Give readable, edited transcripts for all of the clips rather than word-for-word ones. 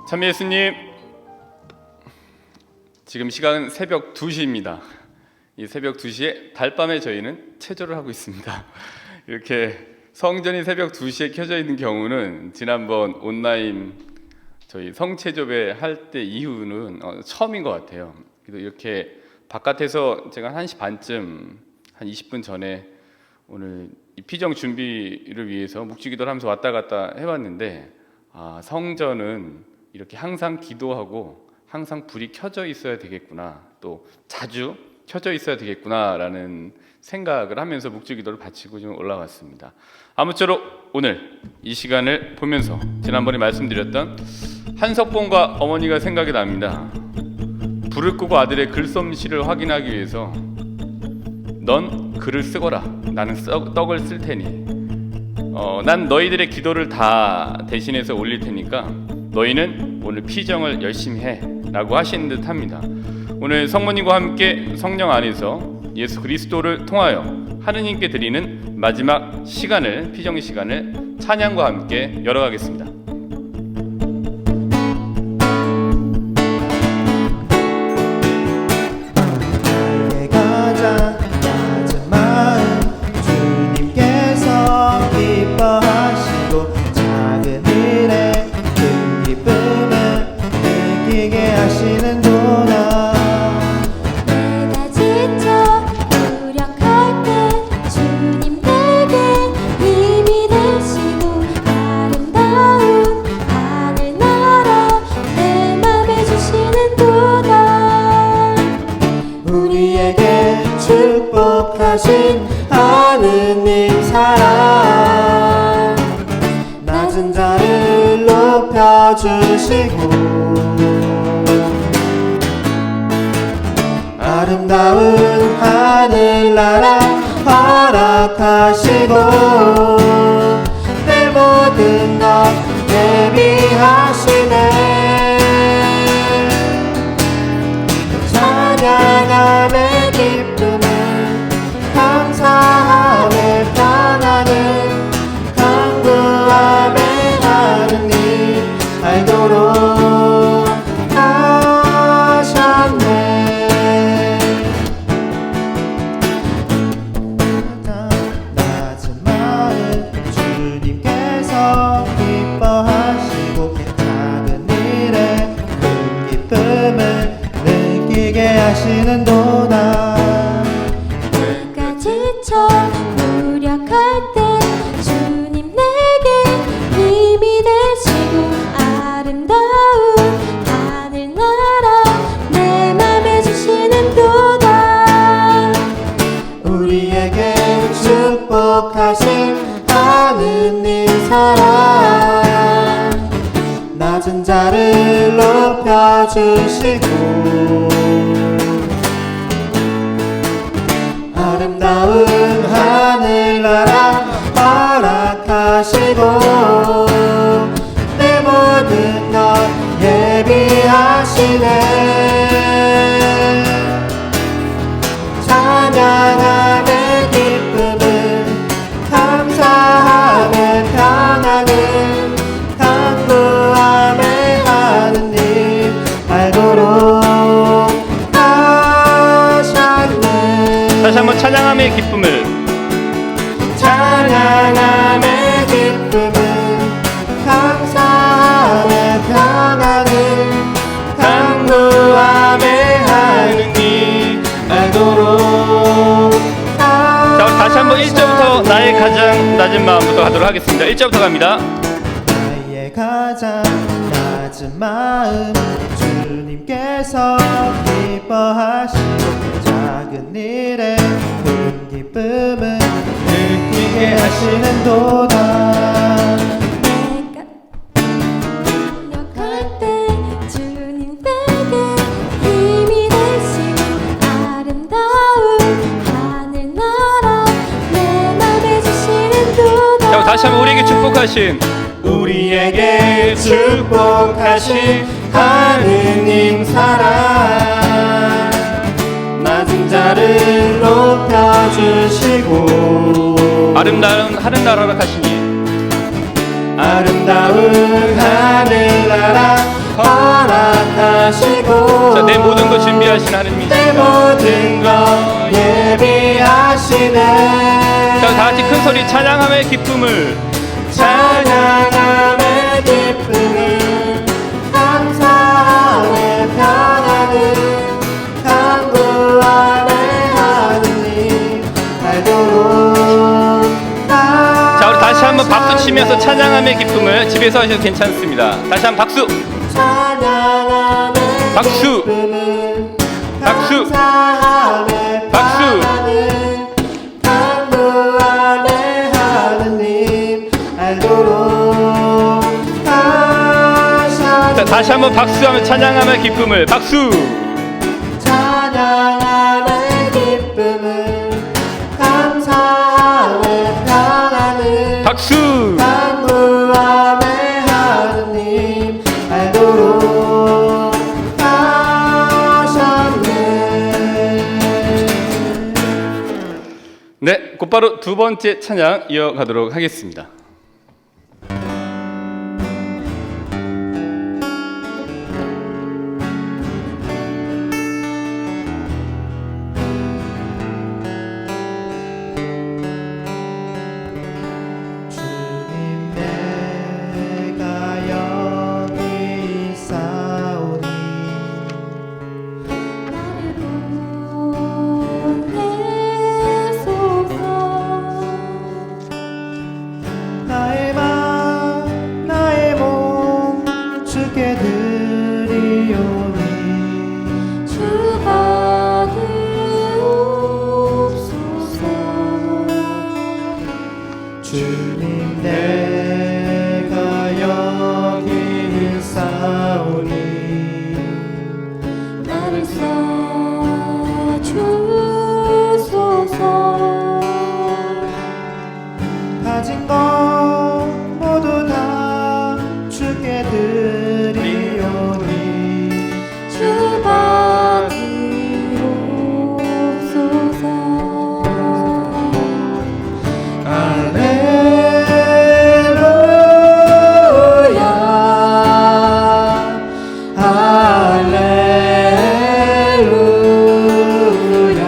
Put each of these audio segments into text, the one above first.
참여 예수님, 지금 시간은 새벽 2시입니다. 이 새벽 2시에 달밤에 저희는 체조를 하고 있습니다. 이렇게 성전이 새벽 2시에 켜져 있는 경우는 지난번 온라인 저희 성체조회 할 때 이후는 처음인 것 같아요. 그래서 이렇게 바깥에서 제가 1시 반쯤 한 20분 전에 오늘 이 피정 준비를 위해서 묵주기도를 하면서 왔다 갔다 해봤는데 성전은 이렇게 항상 기도하고 항상 불이 켜져 있어야 되겠구나, 또 자주 켜져 있어야 되겠구나라는 생각을 하면서 묵주기도를 바치고 좀 올라왔습니다. 아무쪼록 오늘 이 시간을 보면서 지난번에 말씀드렸던 한석봉과 어머니가 생각이 납니다. 불을 끄고 아들의 글솜씨를 확인하기 위해서 넌 글을 쓰거라, 나는 떡을 쓸 테니 난 너희들의 기도를 다 대신해서 올릴 테니까 너희는 오늘 피정을 열심히 해 라고 하시는 듯 합니다. 오늘 성모님과 함께 성령 안에서 예수 그리스도를 통하여 하느님께 드리는 마지막 시간을, 피정 시간을 찬양과 함께 열어가겠습니다. 축복하신 하느님 사랑, 낮은 자를 높여주시고 아름다운 하늘나라 허락하시고 내 모든 것 예비하시네. 찬양함의 기쁨을 감사함에 평안을 간구함에 하느님 알도록 하셨네. 낮은 마음 주님께서 기뻐하시고 작은 일에 큰 기쁨을 느끼게 하시는도다. 무력할 때 주님 내게 힘이 되시고 아름다운 하늘나라 내 맘에 주시는도다. 우리에게 축복하신 하느님 사랑, 낮은 자를 높여주시고 아름다운 하늘나라 허락하시고 내 모든 것 예비하시네. 찬양함의 기쁨을 감사함의 평안을 간구함의 하느님 알도록 하셨네. 다시 한번 찬양함의 기쁨을, 찬양함의 기쁨을 감사함의 평안을 간구함의 하느님 알도록. 자, 다시 한번 1절부터 나의 가장 낮은 마음부터 가도록 하겠습니다. 1절부터 갑니다. 나의 가장 낮은 마음 주님께서 기뻐하시고 작은 일에 큰 기쁨을 느끼게 하시는도다. 내가 무력할 때 주님 내게 힘이 되시고 아름다운 하늘나라 내 맘에 주시는도다. 자, 다시 한번 우리에게 축복하신 하느님 사랑, 낮은 자를 높여주시고 아름다운 하늘나라라 하시니 아름다운 하늘나라 예비하신 내 하느님이십니다. 모든 것 예비하시네. 자, 다 같이 큰 소리 찬양함의 기쁨을 찬양함의 기쁨을 감사함의 평안을 강구함의 하느님 알도록. 자, 우리 다시 한번 박수 치면서 찬양함의 기쁨을 집에서 하셔도 괜찮습니다. 다시 한번 박수. 찬양함의 박수. 기쁨을 박수. 감사함의 박수. 평안을 강구함의 하느님 알도록 하셨네. 자, 다시 한번 박수하면 찬양함의 기쁨을 박수. 찬양함의 기쁨을 감사함의 평안을 박수. 강구함의 하느님 알도록 하셨네. 네, 곧바로 두 번째 찬양 이어가도록 하겠습니다. 주님 내가 여기 있사오니 나를 보내소서. 나의 맘 나의 몸 주께 드리오니 주 받으옵소서. 주님 내가 여기 있사오니 나를 써주소서. 가진 것 모두 다 주께 드리오니 주 받으옵소서. 할렐루야 할렐루야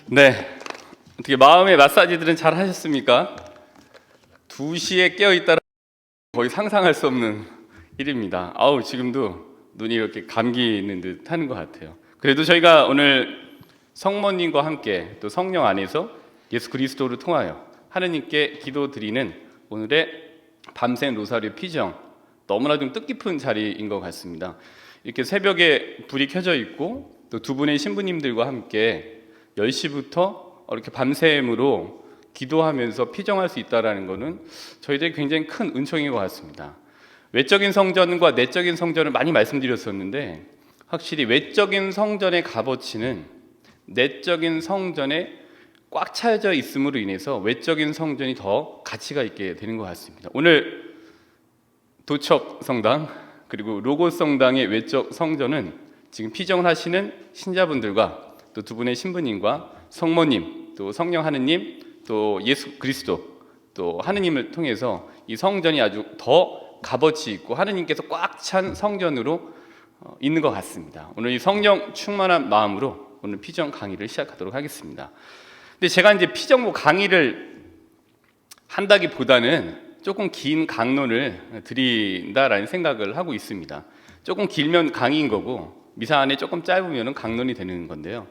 네, 어떻게 마음의 마사지들은 잘 하셨습니까? 2시에 깨어있다라 거의 상상할 수 없는 일입니다. 아우, 지금도 눈이 이렇게 감기 있는 듯 하는 것 같아요. 그래도 저희가 오늘 성모님과 함께 또 성령 안에서 예수 그리스도를 통하여 하느님께 기도드리는 오늘의 밤샘 로사리오 피정, 너무나 좀 뜻깊은 자리인 것 같습니다. 이렇게 새벽에 불이 켜져 있고 또 두 분의 신부님들과 함께 10시부터 이렇게 밤샘으로 기도하면서 피정할 수 있다는 것은 저희들이 굉장히 큰 은총인 것 같습니다. 외적인 성전과 내적인 성전을 많이 말씀드렸었는데 확실히 외적인 성전의 값어치는 내적인 성전에 꽉 차여져 있음으로 인해서 외적인 성전이 더 가치가 있게 되는 것 같습니다. 오늘 도척 성당 그리고 로고스 성당의 외적 성전은 지금 피정을 하시는 신자분들과 또 두 분의 신부님과 성모님, 또 성령 하느님, 또 예수 그리스도, 또 하느님을 통해서 이 성전이 아주 더 값어치 있고 하느님께서 꽉 찬 성전으로 있는 것 같습니다. 오늘 이 성령 충만한 마음으로 오늘 피정 강의를 시작하도록 하겠습니다. 근데 제가 이제 피정부 강의를 한다기보다는 조금 긴 강론을 드린다라는 생각을 하고 있습니다. 조금 길면 강의인 거고 미사 안에 조금 짧으면 강론이 되는 건데요.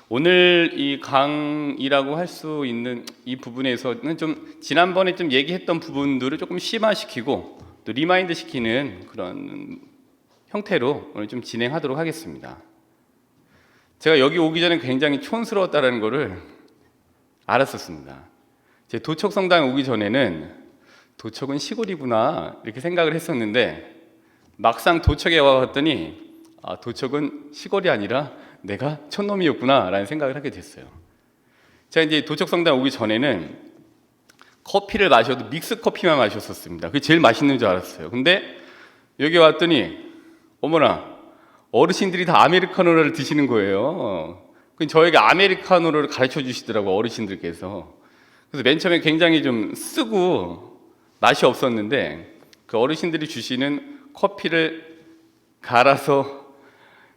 오늘 이 강의라고 할 수 있는 이 부분에서는 좀 지난번에 좀 얘기했던 부분들을 조금 심화시키고 또 리마인드 시키는 그런 형태로 오늘 좀 진행하도록 하겠습니다. 제가 여기 오기 전에 굉장히 촌스러웠다는 것을 알았었습니다. 제 도척 성당에 오기 전에는 도척은 시골이구나 이렇게 생각을 했었는데 막상 도척에 와봤더니 도척은 시골이 아니라 내가 촌놈이었구나 라는 생각을 하게 됐어요. 제가 이제 도척 성당 오기 전에는 커피를 마셔도 믹스 커피만 마셨었습니다. 그게 제일 맛있는 줄 알았어요. 근데 여기 왔더니 어머나 어르신들이 다 아메리카노를 드시는 거예요. 저에게 아메리카노를 가르쳐 주시더라고요, 어르신들께서. 그래서 맨 처음에 굉장히 좀 쓰고 맛이 없었는데 그 어르신들이 주시는 커피를 갈아서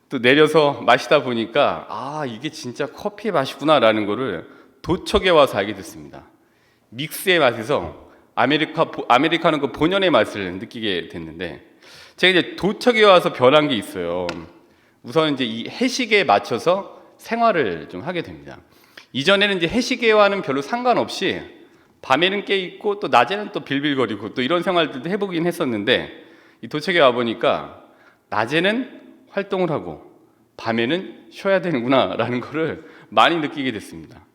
또 내려서 마시다 보니까 이게 진짜 커피의 맛이구나라는 거를 도척에 와서 알게 됐습니다. 믹스의 맛에서 아메리카노 그 본연의 맛을 느끼게 됐는데 제가 이제 도척에 와서 변한 게 있어요. 우선 이제 이 해시계에 맞춰서 생활을 좀 하게 됩니다. 이전에는 이제 해시계와는 별로 상관없이 밤에는 깨 있고 또 낮에는 또 빌빌거리고 또 이런 생활들도 해보긴 했었는데 이 도척에 와 보니까 낮에는 활동을 하고 밤에는 쉬어야 되는구나라는 거를 많이 느끼게 됐습니다.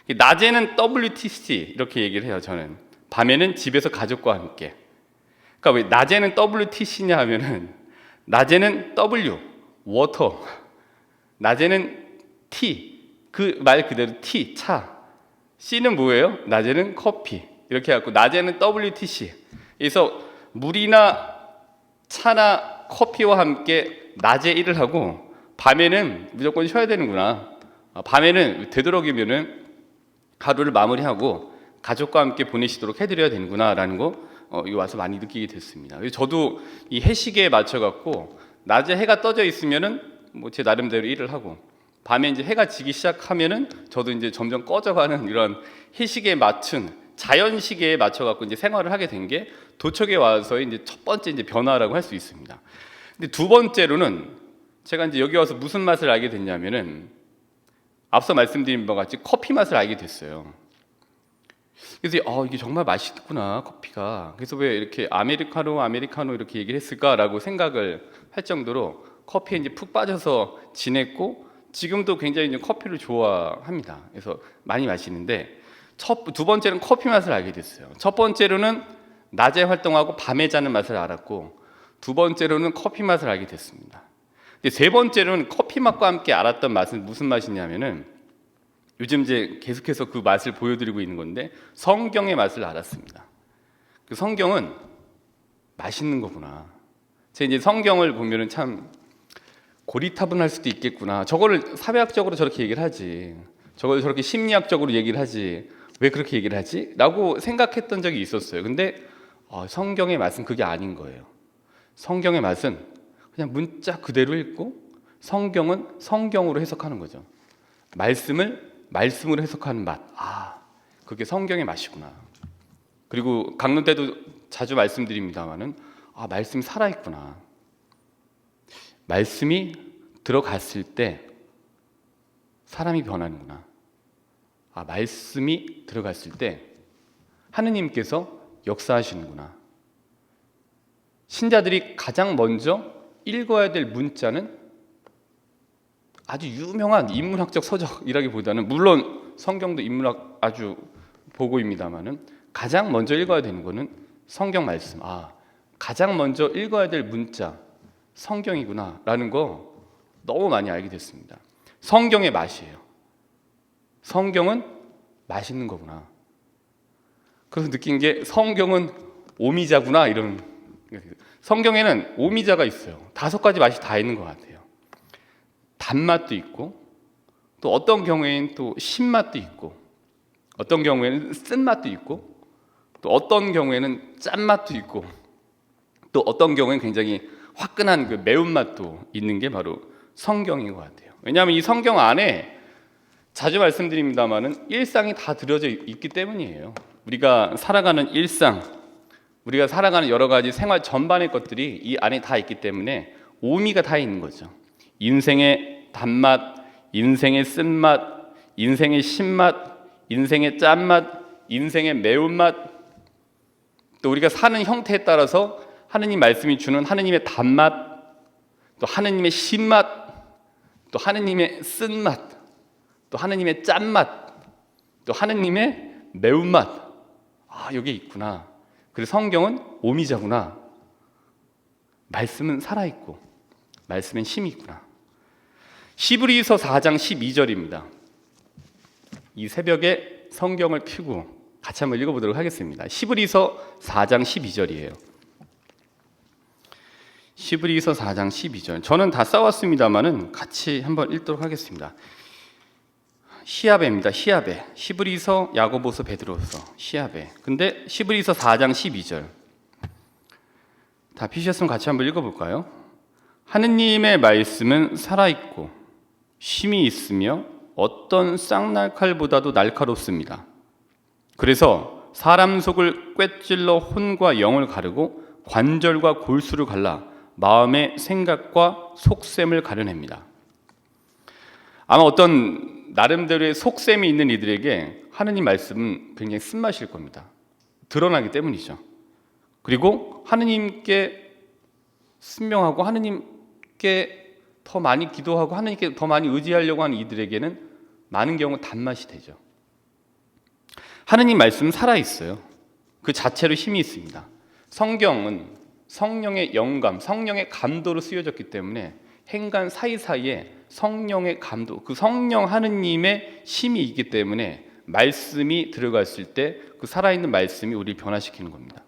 낮에는 WTC 이렇게 얘기를 해요. 저는 밤에는 집에서 가족과 함께. 그러니까 왜 낮에는 WTC냐 하면은 낮에는 W 워터, 낮에는 T 그 말 그대로 T 차, C는 뭐예요? 낮에는 커피 이렇게 해갖고 낮에는 WTC. 그래서 물이나 차나 커피와 함께 낮에 일을 하고 밤에는 무조건 쉬어야 되는구나. 밤에는 되도록이면은 하루를 마무리하고 가족과 함께 보내시도록 해드려야 되는구나라는 거 이거 와서 많이 느끼게 됐습니다. 그래서 저도 이 해시계에 맞춰갖고 낮에 해가 떠져 있으면은 뭐 제 나름대로 일을 하고 밤에 이제 해가 지기 시작하면은 저도 이제 점점 꺼져가는 이런 해시계에 맞춘 자연 시계에 맞춰갖고 이제 생활을 하게 된 게 도척에 와서 이제 첫 번째 이제 변화라고 할 수 있습니다. 근데 두 번째로는 제가 이제 여기 와서 무슨 맛을 알게 됐냐면은 앞서 말씀드린 바와 같이 커피 맛을 알게 됐어요. 그래서 이게 정말 맛있구나 커피가. 그래서 왜 이렇게 아메리카노 이렇게 얘기를 했을까라고 생각을 할 정도로 커피에 이제 푹 빠져서 지냈고 지금도 굉장히 이제 커피를 좋아합니다. 그래서 많이 마시는데 두 번째는 커피 맛을 알게 됐어요. 첫 번째로는 낮에 활동하고 밤에 자는 맛을 알았고 두 번째로는 커피 맛을 알게 됐습니다. 근데 세 번째로는 커피 맛과 함께 알았던 맛은 무슨 맛이냐면은 요즘 이제 계속해서 그 맛을 보여드리고 있는 건데 성경의 맛을 알았습니다. 그 성경은 맛있는 거구나. 제가 이제 성경을 보면은 참 고리타분할 수도 있겠구나. 저거를 사회학적으로 저렇게 얘기를 하지. 저걸 저렇게 심리학적으로 얘기를 하지. 왜 그렇게 얘기를 하지? 라고 생각했던 적이 있었어요. 근데 성경의 맛은 그게 아닌 거예요. 성경의 맛은 그냥 문자 그대로 읽고 성경은 성경으로 해석하는 거죠. 말씀을 말씀으로 해석하는 맛. 그게 성경의 맛이구나. 그리고 강론 때도 자주 말씀드립니다만은 말씀이 살아있구나. 말씀이 들어갔을 때 사람이 변하는구나. 말씀이 들어갔을 때 하느님께서 역사하시는구나. 신자들이 가장 먼저 읽어야 될 문자는 아주 유명한 인문학적 서적이라기보다는 물론 성경도 인문학 아주 보고입니다만은 가장 먼저 읽어야 되는 거는 성경 말씀. 가장 먼저 읽어야 될 문자 성경이구나라는 거 너무 많이 알게 됐습니다. 성경의 맛이에요. 성경은 맛있는 거구나. 그래서 느낀 게 성경은 오미자구나 이런. 성경에는 오미자가 있어요. 5가지 맛이 다 있는 것 같아요. 단맛도 있고 또 어떤 경우에는 또 신맛도 있고 어떤 경우에는 쓴맛도 있고 또 어떤 경우에는 짠맛도 있고 또 어떤 경우에는 굉장히 화끈한 그 매운맛도 있는 게 바로 성경인 것 같아요. 왜냐하면 이 성경 안에 자주 말씀드립니다마는 일상이 다 들어져 있기 때문이에요. 우리가 살아가는 일상, 우리가 살아가는 여러 가지 생활 전반의 것들이 이 안에 다 있기 때문에 오미가 다 있는 거죠. 인생의 단맛, 인생의 쓴맛, 인생의 신맛, 인생의 짠맛, 인생의 매운맛, 또 우리가 사는 형태에 따라서 하느님 말씀이 주는 하느님의 단맛, 또 하느님의 신맛, 또 하느님의 쓴맛, 또 하느님의 짠맛, 또 하느님의 매운맛. 여기 있구나. 그리고 성경은 오미자구나. 말씀은 살아있고 말씀엔 힘이 있구나. 히브리서 4장 12절입니다. 이 새벽에 성경을 펴고 같이 한번 읽어보도록 하겠습니다. 히브리서 4장 12절이에요. 히브리서 4장 12절. 저는 다 써왔습니다만은 같이 한번 읽도록 하겠습니다. 히야베입니다. 히야베. 히브리서, 야고보서, 베드로서. 히야베. 근데 히브리서 4장 12절. 다 피셨으면 같이 한번 읽어볼까요? 하느님의 말씀은 살아있고 힘이 있으며 어떤 쌍날칼보다도 날카롭습니다. 그래서 사람 속을 꿰찔러 혼과 영을 가르고 관절과 골수를 갈라 마음의 생각과 속셈을 가려냅니다. 아마 어떤 나름대로의 속셈이 있는 이들에게 하느님 말씀은 굉장히 쓴맛일 겁니다. 드러나기 때문이죠. 그리고 하느님께 순명하고 하느님께 더 많이 기도하고 하느님께 더 많이 의지하려고 하는 이들에게는 많은 경우 단맛이 되죠. 하느님 말씀은 살아있어요. 그 자체로 힘이 있습니다. 성경은 성령의 영감, 성령의 감도로 쓰여졌기 때문에 행간 사이사이에 성령의 감도, 그 성령 하느님의 힘이 있기 때문에 말씀이 들어갔을 때 그 살아있는 말씀이 우리를 변화시키는 겁니다.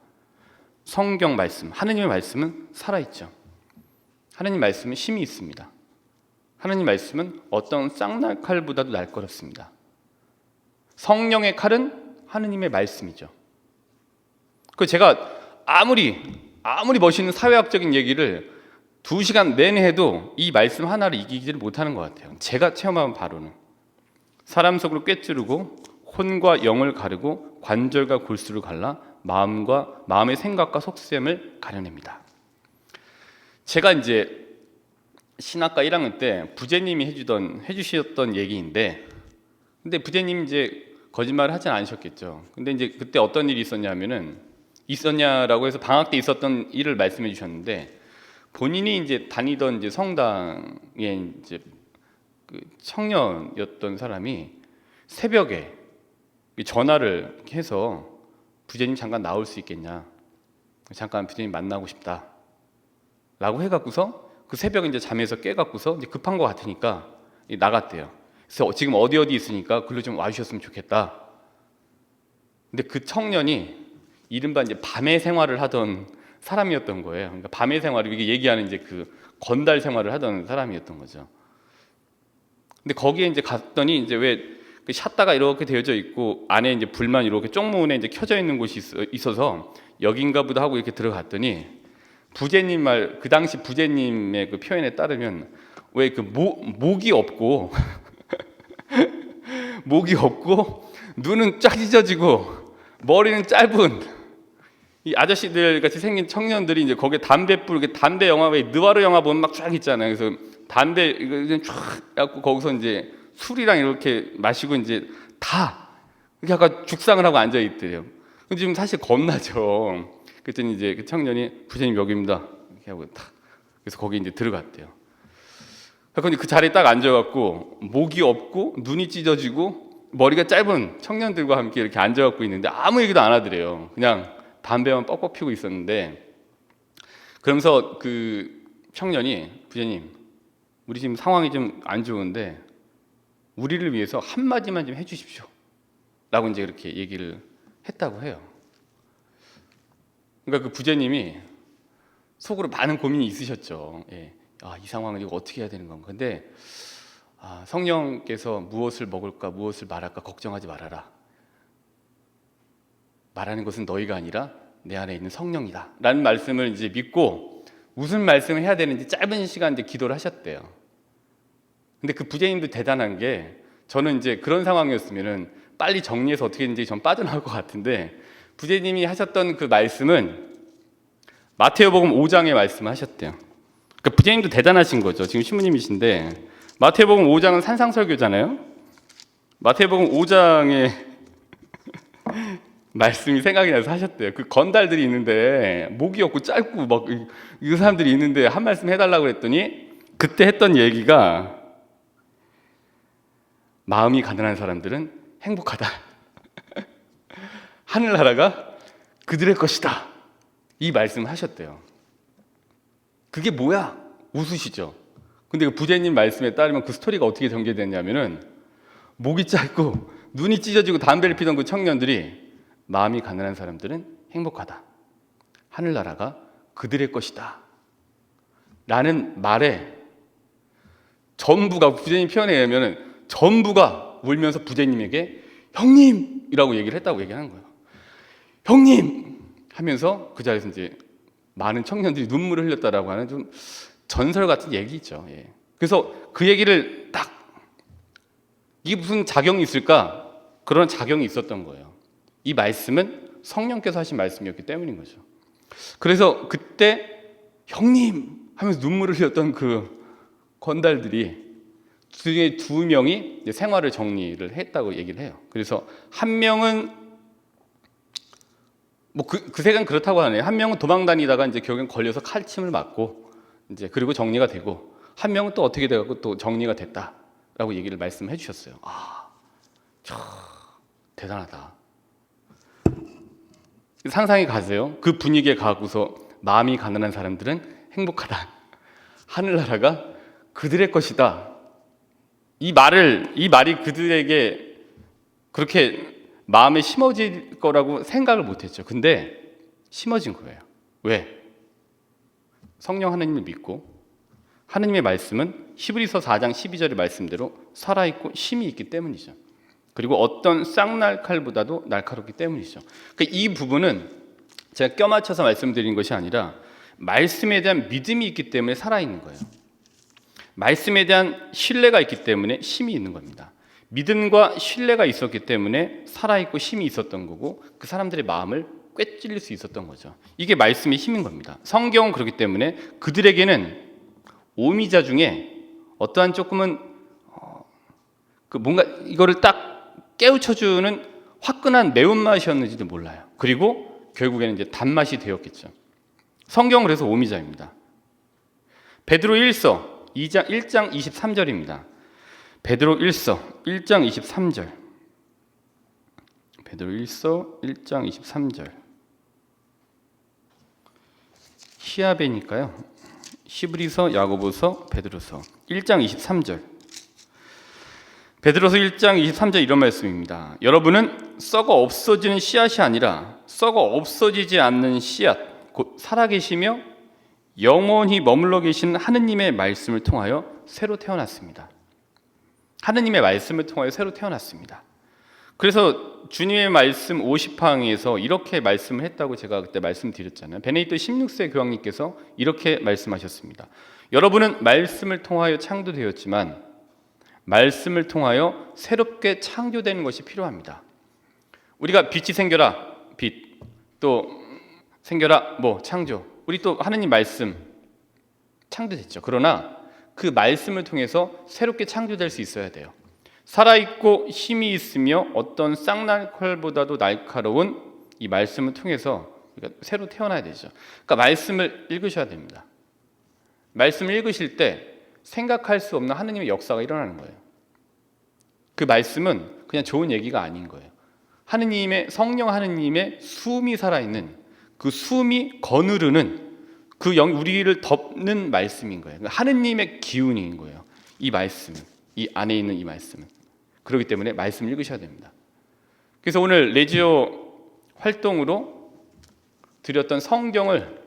성경 말씀, 하느님의 말씀은 살아있죠. 하느님 말씀은 힘이 있습니다. 하느님 말씀은 어떤 쌍날칼보다도 날카롭습니다. 성령의 칼은 하느님의 말씀이죠. 그 제가 아무리 멋있는 사회학적인 얘기를 2시간 내내 해도 이 말씀 하나를 이기지를 못하는 것 같아요. 제가 체험한 바로는 사람 속으로 꿰찌르고 혼과 영을 가르고 관절과 골수를 갈라 마음의 생각과 속셈을 가려냅니다. 제가 이제 신학과 1학년 때 부제님이 해주셨던 얘기인데, 근데 부제님 이제 거짓말을 하진 않으셨겠죠. 근데 이제 그때 어떤 일이 있었냐라고 해서 방학 때 있었던 일을 말씀해 주셨는데, 본인이 이제 다니던 이제 성당에 이제 그 청년이었던 사람이 새벽에 전화를 해서 부제님 잠깐 나올 수 있겠냐, 잠깐 부제님 만나고 싶다 라고 해갖고서 그 새벽에 이제 잠에서 깨갖고서 이제 급한 것 같으니까 나갔대요. 그래서 지금 어디 있으니까 글로 좀 와주셨으면 좋겠다. 근데 그 청년이 이른바 이제 밤의 생활을 하던 사람이었던 거예요. 그러니까 밤의 생활을 이게 얘기하는 이제 그 건달 생활을 하던 사람이었던 거죠. 근데 거기에 이제 갔더니 이제 왜 그 샷다가 이렇게 되어져 있고 안에 이제 불만 이렇게 쪽문에 이제 켜져 있는 곳이 있어서 여긴가 보다 하고 이렇게 들어갔더니 부제님 그 당시 부제님의 그 표현에 따르면 왜 그 목이 없고 목이 없고 눈은 쫙 찢어지고 머리는 짧은 이 아저씨들 같이 생긴 청년들이 이제 거기에 담배 영화 왜 느와르 영화 보면 막 쫙 있잖아요. 그래서 담배 이거 쫙 갖고 거기서 이제 술이랑 이렇게 마시고 이제 다 이렇게 약간 죽상을 하고 앉아 있대요. 근데 지금 사실 겁나죠. 그랬더니 이제 그 청년이 부제님 여기입니다 이렇게 하고 딱 그래서 거기 이제 들어갔대요. 근데 그 자리에 딱 앉아갖고 목이 없고 눈이 찢어지고 머리가 짧은 청년들과 함께 이렇게 앉아갖고 있는데 아무 얘기도 안 하더래요. 그냥 담배만 뻑뻑 피고 있었는데, 그러면서 그 청년이 부제님 우리 지금 상황이 좀 안 좋은데 우리를 위해서 한마디만 좀 해주십시오 라고 이제 그렇게 얘기를 했다고 해요. 그러니까 그 부제님이 속으로 많은 고민이 있으셨죠. 예. 이 상황을 이거 어떻게 해야 되는 건가. 근데 성령께서 무엇을 먹을까 무엇을 말할까 걱정하지 말아라. 말하는 것은 너희가 아니라 내 안에 있는 성령이다 라는 말씀을 이제 믿고 무슨 말씀을 해야 되는지 짧은 시간 이제 기도를 하셨대요. 근데 그 부제님도 대단한 게, 저는 이제 그런 상황이었으면은 빨리 정리해서 어떻게든지 전 빠져나올 것 같은데, 부제님이 하셨던 그 말씀은 마태복음 5장의 말씀을 하셨대요. 그러니까 부제님도 대단하신 거죠. 지금 신부님이신데 마태복음 5장은 산상설교잖아요. 마태복음 5장에 말씀이 생각이 나서 하셨대요. 그 건달들이 있는데 목이 없고 짧고 막 이 사람들이 있는데 한 말씀 해달라고 그랬더니 그때 했던 얘기가 마음이 가난한 사람들은 행복하다. 하늘나라가 그들의 것이다. 이 말씀을 하셨대요. 그게 뭐야? 웃으시죠? 근데 그 부제님 말씀에 따르면 그 스토리가 어떻게 전개됐냐면은 목이 짧고 눈이 찢어지고 담배를 피던 그 청년들이 마음이 가난한 사람들은 행복하다. 하늘나라가 그들의 것이다. 라는 말에 전부가 부제님 표현에 의하면은 전부가 울면서 부제님에게 형님이라고 얘기를 했다고 얘기하는 거예요. 형님 하면서 그 자리에서 이제 많은 청년들이 눈물을 흘렸다라고 하는 좀 전설 같은 얘기죠. 예. 그래서 그 얘기를 딱 이게 무슨 작용이 있을까? 그런 작용이 있었던 거예요. 이 말씀은 성령께서 하신 말씀이었기 때문인 거죠. 그래서 그때 형님 하면서 눈물을 흘렸던 그 건달들이 중에 두 명이 생활을 정리를 했다고 얘기를 해요. 그래서 한 명은 뭐 그 세간 그렇다고 하네요. 한 명은 도망 다니다가 이제 결국엔 걸려서 칼침을 맞고 이제 그리고 정리가 되고 한 명은 또 어떻게 돼갖고 또 정리가 됐다라고 얘기를 말씀해 주셨어요. 아, 참 대단하다. 상상이 가세요. 그 분위기에 가고서 마음이 가난한 사람들은 행복하다. 하늘나라가 그들의 것이다. 이 말이 그들에게 그렇게 마음에 심어질 거라고 생각을 못했죠. 근데 심어진 거예요. 왜? 성령 하나님을 믿고 하나님의 말씀은 히브리서 4장 12절의 말씀대로 살아있고 힘이 있기 때문이죠. 그리고 어떤 쌍날칼보다도 날카롭기 때문이죠. 그러니까 이 부분은 제가 껴맞춰서 말씀드린 것이 아니라 말씀에 대한 믿음이 있기 때문에 살아있는 거예요. 말씀에 대한 신뢰가 있기 때문에 힘이 있는 겁니다. 믿음과 신뢰가 있었기 때문에 살아있고 힘이 있었던 거고 그 사람들의 마음을 꿰찔릴 수 있었던 거죠. 이게 말씀의 힘인 겁니다. 성경은 그렇기 때문에 그들에게는 오미자 중에 어떠한 조금은 그 뭔가 이거를 딱 깨우쳐주는 화끈한 매운맛이었는지도 몰라요. 그리고 결국에는 이제 단맛이 되었겠죠. 성경은 그래서 오미자입니다. 베드로 1서 1장 23절입니다. 베드로 1서 1장 23절. 베드로 1서 1장 23절. 히야베니까요. 히브리서, 야고보서, 베드로서 1장 23절. 베드로서 1장 23절 이런 말씀입니다. 여러분은 썩어 없어지는 씨앗이 아니라 썩어 없어지지 않는 씨앗, 곧 살아계시며 영원히 머물러 계신 하느님의 말씀을 통하여 새로 태어났습니다. 하느님의 말씀을 통하여 새로 태어났습니다. 그래서 주님의 말씀 50항에서 이렇게 말씀을 했다고 제가 그때 말씀드렸잖아요. 베네딕토 16세 교황님께서 이렇게 말씀하셨습니다. 여러분은 말씀을 통하여 창조되었지만 말씀을 통하여 새롭게 창조되는 것이 필요합니다. 우리가 빛이 생겨라, 빛, 또 생겨라, 창조. 우리 또 하느님 말씀 창조됐죠. 그러나 그 말씀을 통해서 새롭게 창조될 수 있어야 돼요. 살아있고 힘이 있으며 어떤 쌍날칼보다도 날카로운 이 말씀을 통해서 우리가 새로 태어나야 되죠. 그러니까 말씀을 읽으셔야 됩니다. 말씀을 읽으실 때 생각할 수 없는 하느님의 역사가 일어나는 거예요. 그 말씀은 그냥 좋은 얘기가 아닌 거예요. 하느님의 성령 하느님의 숨이 살아있는 그 숨이 거느르는 그 우리를 덮는 말씀인 거예요. 하느님의 기운인 거예요. 이 말씀은, 이 안에 있는 이 말씀은. 그렇기 때문에 말씀을 읽으셔야 됩니다. 그래서 오늘 레지오 활동으로 드렸던 성경을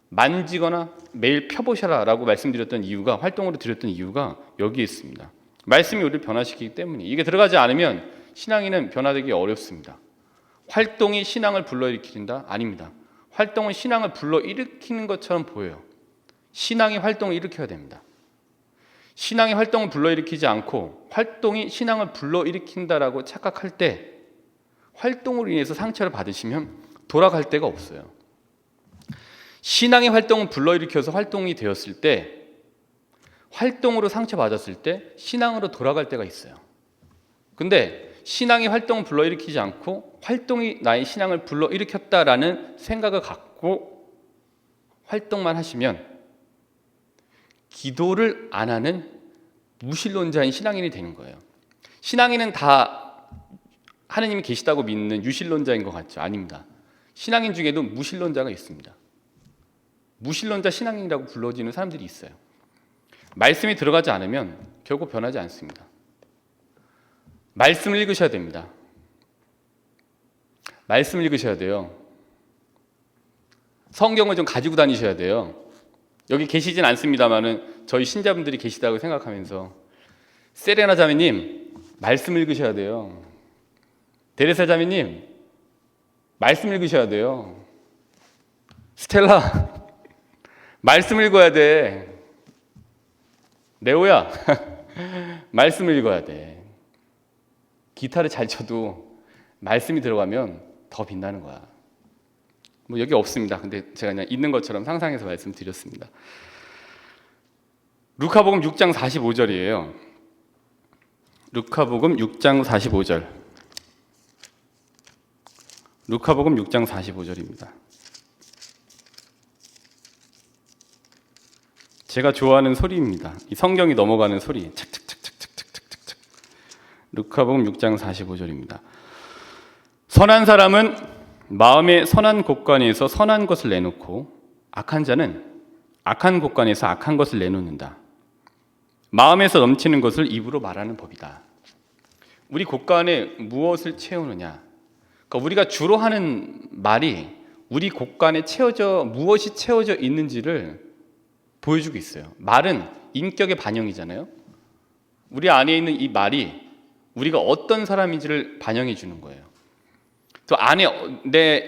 만지거나 매일 펴보셔라 라고 말씀드렸던 이유가, 활동으로 드렸던 이유가 여기에 있습니다. 말씀이 우리를 변화시키기 때문에 이게 들어가지 않으면 신앙인은 변화되기 어렵습니다. 활동이 신앙을 불러일으킨다? 아닙니다. 활동은 신앙을 불러일으키는 것처럼 보여요. 신앙이 활동을 일으켜야 됩니다. 신앙이 활동을 불러일으키지 않고 활동이 신앙을 불러일으킨다라고 착각할 때 활동으로 인해서 상처를 받으시면 돌아갈 데가 없어요. 신앙의 활동을 불러일으켜서 활동이 되었을 때 활동으로 상처받았을 때 신앙으로 돌아갈 때가 있어요. 근데 신앙이 활동을 불러일으키지 않고 활동이 나의 신앙을 불러일으켰다라는 생각을 갖고 활동만 하시면 기도를 안 하는 무신론자인 신앙인이 되는 거예요. 신앙인은 다 하느님이 계시다고 믿는 유신론자인 것 같죠? 아닙니다. 신앙인 중에도 무신론자가 있습니다. 무신론자 신앙인이라고 불러지는 사람들이 있어요. 말씀이 들어가지 않으면 결국 변하지 않습니다. 말씀을 읽으셔야 됩니다. 말씀을 읽으셔야 돼요. 성경을 좀 가지고 다니셔야 돼요. 여기 계시진 않습니다만은 저희 신자분들이 계시다고 생각하면서 세레나 자매님 말씀 읽으셔야 돼요. 데레사 자매님 말씀 읽으셔야 돼요. 스텔라 말씀 읽어야 돼. 레오야 말씀 읽어야 돼. 기타를 잘 쳐도 말씀이 들어가면 더 빛나는 거야. 뭐 여기 없습니다. 근데 제가 그냥 있는 것처럼 상상해서 말씀드렸습니다. 루카복음 6장 45절이에요. 루카복음 6장 45절. 루카복음 6장 45절입니다. 제가 좋아하는 소리입니다. 이 성경이 넘어가는 소리. 착착착착착착착착. 루카복음 6장 45절입니다. 선한 사람은 마음의 선한 곳간에서 선한 것을 내놓고 악한 자는 악한 곳간에서 악한 것을 내놓는다. 마음에서 넘치는 것을 입으로 말하는 법이다. 우리 곳간에 무엇을 채우느냐? 그러니까 우리가 주로 하는 말이 우리 곳간에 무엇이 채워져 있는지를 보여주고 있어요. 말은 인격의 반영이잖아요. 우리 안에 있는 이 말이 우리가 어떤 사람인지를 반영해 주는 거예요. 또 내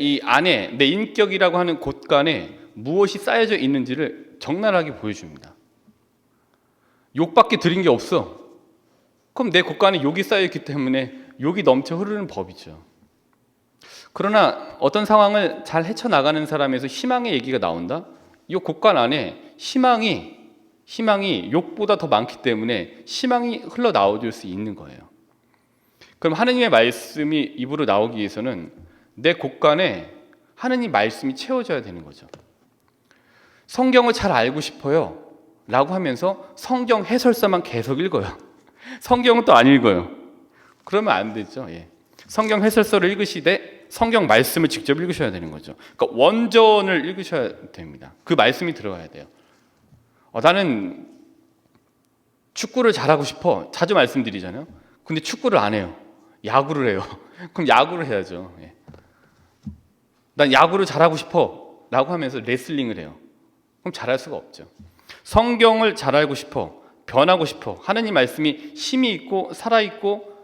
인격이라고 하는 곳간에 무엇이 쌓여져 있는지를 적나라하게 보여줍니다. 욕밖에 들인 게 없어. 그럼 내 곳간에 욕이 쌓여 있기 때문에 욕이 넘쳐 흐르는 법이죠. 그러나 어떤 상황을 잘 헤쳐나가는 사람에서 희망의 얘기가 나온다? 이 곳간 안에 희망이 욕보다 더 많기 때문에 희망이 흘러나올 수 있는 거예요. 그럼 하느님의 말씀이 입으로 나오기 위해서는 내 곳간에 하느님 말씀이 채워져야 되는 거죠. 성경을 잘 알고 싶어요 라고 하면서 성경 해설서만 계속 읽어요. 성경은 또 안 읽어요. 그러면 안 되죠. 성경 해설서를 읽으시되 성경 말씀을 직접 읽으셔야 되는 거죠. 그러니까 원전을 읽으셔야 됩니다. 그 말씀이 들어가야 돼요. 나는 축구를 잘하고 싶어. 자주 말씀드리잖아요. 근데 축구를 안 해요. 야구를 해요. 그럼 야구를 해야죠. 난 야구를 잘하고 싶어 라고 하면서 레슬링을 해요. 그럼 잘할 수가 없죠. 성경을 잘 알고 싶어, 변하고 싶어, 하느님 말씀이 힘이 있고 살아있고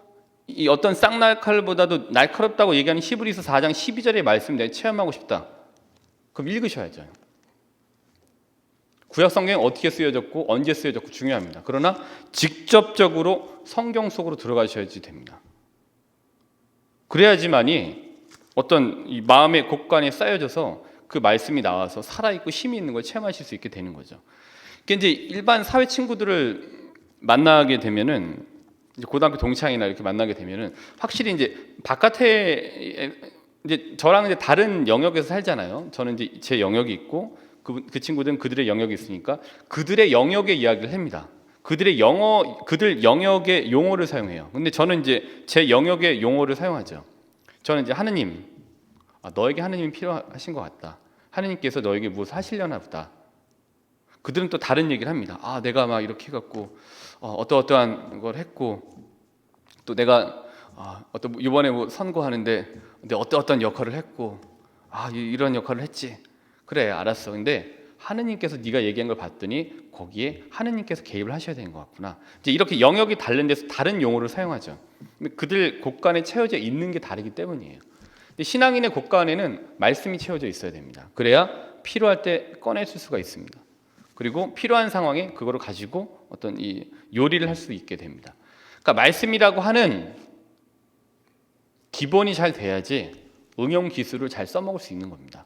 이 어떤 쌍날칼보다도 날카롭다고 얘기하는 히브리서 4장 12절의 말씀 내가 체험하고 싶다. 그럼 읽으셔야죠. 구약 성경이 어떻게 쓰여졌고 언제 쓰여졌고 중요합니다. 그러나 직접적으로 성경 속으로 들어가셔야지 됩니다. 그래야지만이 어떤 이 마음의 곳간에 쌓여져서 그 말씀이 나와서 살아있고 힘이 있는 걸 체험하실 수 있게 되는 거죠. 그러니까 이제 일반 사회 친구들을 만나게 되면은 이제 고등학교 동창이나 이렇게 만나게 되면은 확실히 이제 바깥에 이제 저랑 이제 다른 영역에서 살잖아요. 저는 이제 제 영역이 있고 그 친구들은 그들의 영역이 있으니까 그들의 영역의 이야기를 합니다. 그들 영역의 용어를 사용해요. 근데 저는 이제 제 영역의 용어를 사용하죠. 저는 이제 하느님, 너에게 하느님이 필요하신 것 같다. 하느님께서 너에게 무엇을 하시려나 보다. 그들은 또 다른 얘기를 합니다. 내가 막 이렇게 해갖고 어떠한 걸 했고 또 내가 이번에 뭐 선거하는데 근데 어떤 역할을 했고 이런 역할을 했지. 그래 알았어. 근데 하느님께서 네가 얘기한 걸 봤더니 거기에 하느님께서 개입을 하셔야 되는 것 같구나. 이제 이렇게 영역이 다른 데서 다른 용어를 사용하죠. 그들 곳간에 채워져 있는 게 다르기 때문이에요. 근데 신앙인의 곳간에는 말씀이 채워져 있어야 됩니다. 그래야 필요할 때 꺼내줄 수가 있습니다. 그리고 필요한 상황에 그거를 가지고 어떤 이 요리를 할 수 있게 됩니다. 그러니까 말씀이라고 하는 기본이 잘 돼야지 응용 기술을 잘 써먹을 수 있는 겁니다.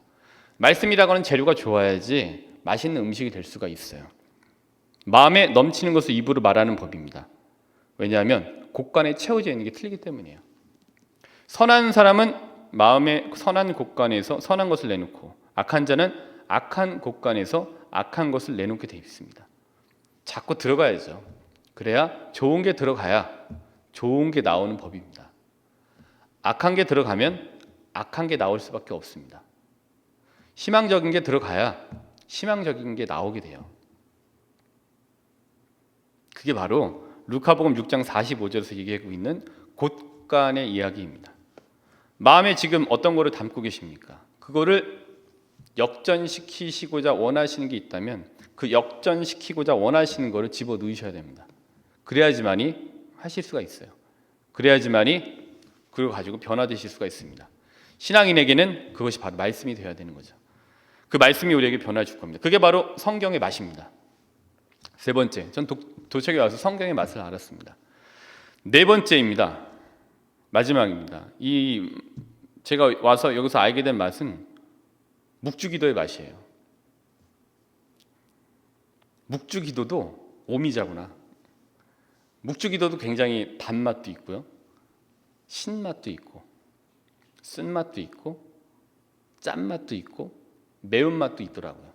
말씀이라고 하는 재료가 좋아야지 맛있는 음식이 될 수가 있어요. 마음에 넘치는 것을 입으로 말하는 법입니다. 왜냐하면 곳간에 채워져 있는 게 틀리기 때문이에요. 선한 사람은 마음의 선한 곳간에서 선한 것을 내놓고 악한 자는 악한 곳간에서 악한 것을 내놓게 되어 있습니다. 자꾸 들어가야죠. 그래야 좋은 게 들어가야 좋은 게 나오는 법입니다. 악한 게 들어가면 악한 게 나올 수밖에 없습니다. 희망적인 게 들어가야 희망적인 게 나오게 돼요. 그게 바로 루카복음 6장 45절에서 얘기하고 있는 곳간의 이야기입니다. 마음에 지금 어떤 거를 담고 계십니까? 그거를 역전시키시고자 원하시는 게 있다면 그 역전시키고자 원하시는 거를 집어 넣으셔야 됩니다. 그래야지만이 하실 수가 있어요. 그래야지만이 그걸 가지고 변화되실 수가 있습니다. 신앙인에게는 그것이 바로 말씀이 되어야 되는 거죠. 그 말씀이 우리에게 변화를 줄 겁니다. 그게 바로 성경의 맛입니다. 세 번째, 전 도착에 와서 성경의 맛을 알았습니다. 네 번째입니다. 마지막입니다. 제가 와서 여기서 알게 된 맛은 묵주기도의 맛이에요. 묵주기도도 오미자구나. 묵주기도도 굉장히 단맛도 있고요, 신맛도 있고, 쓴맛도 있고, 짠맛도 있고, 매운맛도 있더라고요.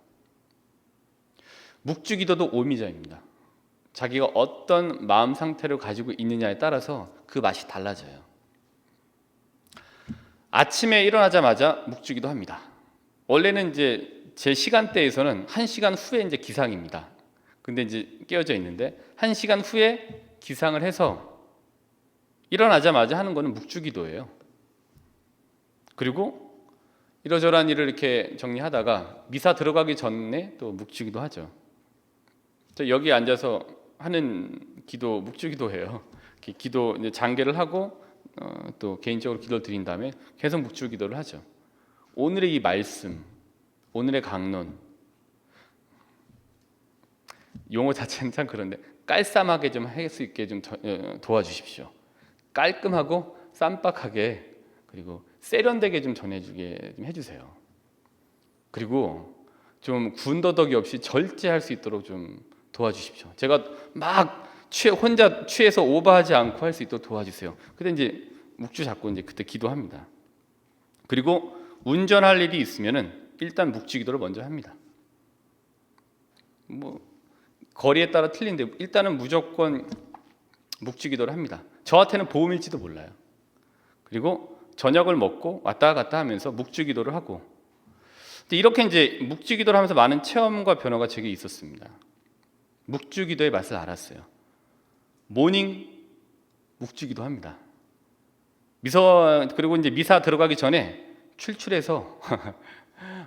묵주기도도 오미자입니다. 자기가 어떤 마음 상태를 가지고 있느냐에 따라서 그 맛이 달라져요. 아침에 일어나자마자 묵주기도 합니다. 원래는 이제 제 시간대에서는 1시간 후에 이제 기상입니다. 근데 이제 깨어져 있는데 1시간 후에 기상을 해서 일어나자마자 하는 거는 묵주기도예요. 그리고 이러저러한 일을 이렇게 정리하다가 미사 들어가기 전에 또 묵주기도 하죠. 저 여기 앉아서 하는 기도 묵주기도예요. 기도 이제 장계를 하고 또 개인적으로 기도를 드린 다음에 계속 묵주기도를 하죠. 오늘의 이 말씀, 오늘의 강론, 용어 자체는 참 그런데 깔쌈하게 좀 할 수 있게 좀 도와주십시오. 깔끔하고 쌈박하게 그리고 세련되게 좀 전해주게 좀 해주세요. 그리고 좀 군더더기 없이 절제할 수 있도록 좀 도와주십시오. 제가 막 혼자 취해서 오버하지 않고 할 수 있도록 도와주세요. 근데 이제 묵주 잡고 이제 그때 기도합니다. 그리고 운전할 일이 있으면은 일단 묵주기도를 먼저 합니다. 뭐 거리에 따라 틀린데 일단은 무조건 묵주기도를 합니다. 저한테는 보험일지도 몰라요. 그리고 저녁을 먹고 왔다 갔다 하면서 묵주기도를 하고, 근데 이렇게 이제 묵주기도를 하면서 많은 체험과 변화가 제게 있었습니다. 묵주기도의 맛을 알았어요. 모닝 묵주기도 합니다. 그리고 이제 미사 들어가기 전에 출출해서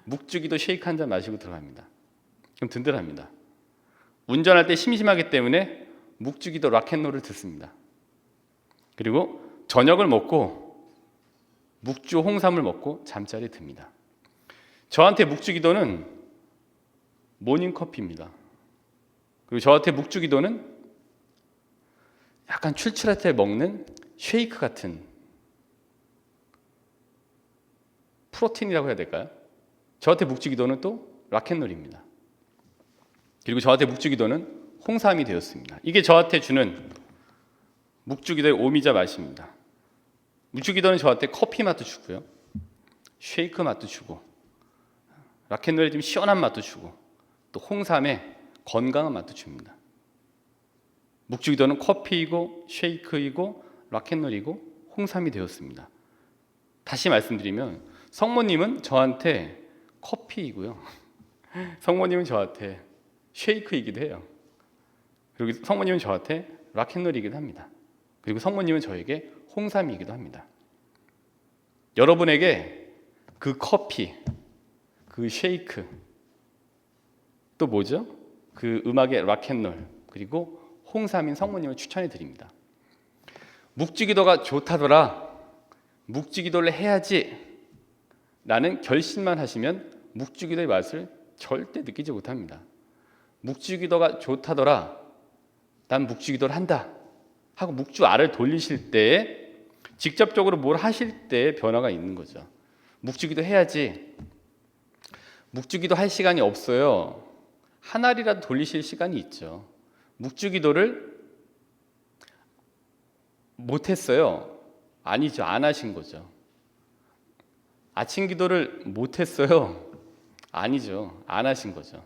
묵주기도 쉐이크 한 잔 마시고 들어갑니다. 그럼 든든합니다. 운전할 때 심심하기 때문에 묵주기도 락앤롤을 듣습니다. 그리고 저녁을 먹고 묵주 홍삼을 먹고 잠자리에 듭니다. 저한테 묵주기도는 모닝커피입니다. 그리고 저한테 묵주기도는 약간 출출할 때 먹는 쉐이크 같은 프로틴이라고 해야 될까요? 저한테 묵주기도는 또 락앤롤입니다. 그리고 저한테 묵주기도는 홍삼이 되었습니다. 이게 저한테 주는 묵주기도의 오미자 맛입니다. 묵주기도는 저한테 커피 맛도 주고요, 쉐이크 맛도 주고, 락앤롤의 좀 시원한 맛도 주고, 또 홍삼의 건강한 맛도 줍니다. 묵주기도는 커피이고 쉐이크이고 락앤롤이고 홍삼이 되었습니다. 다시 말씀드리면 성모님은 저한테 커피이고요, 성모님은 저한테 쉐이크이기도 해요. 그리고 성모님은 저한테 락앤롤이기도 합니다. 그리고 성모님은 저에게 홍삼이기도 합니다. 여러분에게 그 커피, 그 쉐이크, 또 뭐죠? 그 음악의 락앤롤, 그리고 홍삼인 성모님을 추천해 드립니다. 묵주기도가 좋다더라, 묵주기도를 해야지 라는 결심만 하시면 묵주기도의 맛을 절대 느끼지 못합니다. 묵주기도가 좋다더라, 난 묵주기도를 한다 하고 묵주 알을 돌리실 때에 직접적으로 뭘 하실 때에 변화가 있는 거죠. 묵주기도 해야지, 묵주기도 할 시간이 없어요. 한 알이라도 돌리실 시간이 있죠. 묵주기도를 못했어요. 아니죠. 안 하신 거죠. 아침 기도를 못 했어요. 아니죠. 안 하신 거죠.